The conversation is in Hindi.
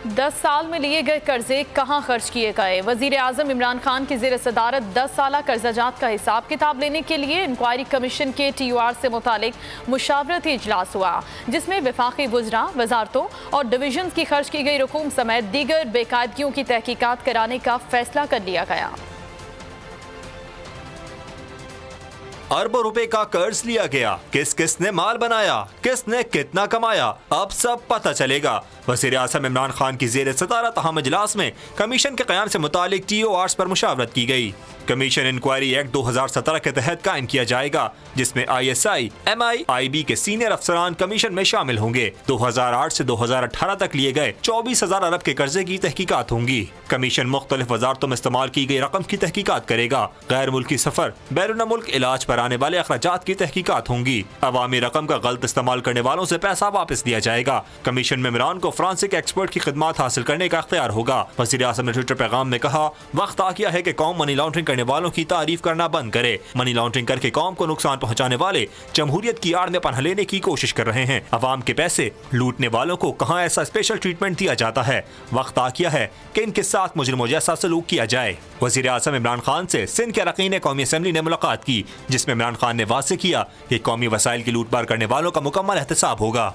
10 साल में लिए गए कर्जे कहां खर्च किए गए। वजीर आजम इमरान खान की ज़ेर सदारत 10 साला कर्जाजात का हिसाब किताब लेने के लिए इंक्वायरी कमीशन के TUR से मुतालिक मुशावरती इजलास हुआ, जिसमें वफाकी वज़रा, वजारतों और डिवीजन की खर्च की गई रकूम समेत दीगर बेकायदगियों की तहकीकात कराने का फैसला कर लिया गया। अरबों रुपए का कर्ज लिया गया, किस किस ने माल बनाया, किसने कितना कमाया, अब सब पता चलेगा। वज़ीर आज़म इमरान खान की ज़ेर सदारत अहम इजलास में कमीशन के क़याम से मुतालिक TORs पर मुशावरत की गई। कमीशन इंक्वायरी एक्ट 2017 के तहत कायम किया जाएगा, जिसमें ISI, MI, IB के सीनियर अफसरान कमीशन में शामिल होंगे। 2008 से 2018 तक लिए गए 24,000 अरब के कर्जे की तहकीकात होंगी। कमीशन मुख्तलिफ वजारतों में इस्तेमाल की गई रकम की तहकीकात करेगा। गैर मुल्की सफर, बैरून मुल्क इलाज पर आने वाले अखराजात की तहकीकात होंगी। अवामी रकम का गलत इस्तेमाल करने वालों से पैसा वापस दिया जाएगा। कमीशन में इमरान को फ्रांसिक एक्सपर्ट की खिदमात हासिल करने का इख्तियार होगा। वज़ीर आज़म ने ट्विटर पैगाम में कहा, वक्त आ गया है कि कौम मनी लॉन्ड्रिंग करने वालों की तारीफ करना बंद करे। मनी लॉन्ड्रिंग करके कौम को नुकसान पहुंचाने वाले जमहूरियत की आड़ में पनाह लेने की कोशिश कर रहे हैं। अवाम के पैसे लूटने वालों को कहां ऐसा स्पेशल ट्रीटमेंट दिया जाता है। वक्त आ गया है कि इनके साथ मुजरिमों जैसा सलूक किया जाए। वज़ीर आज़म इमरान खान से सिंध के अरकान कौमी असम्बली ने मुलाकात की, जिसमें इमरान खान ने वाज़ेह किया कि कौमी वसाइल की लूटमार करने वालों का मुकम्मल एहतसाब होगा।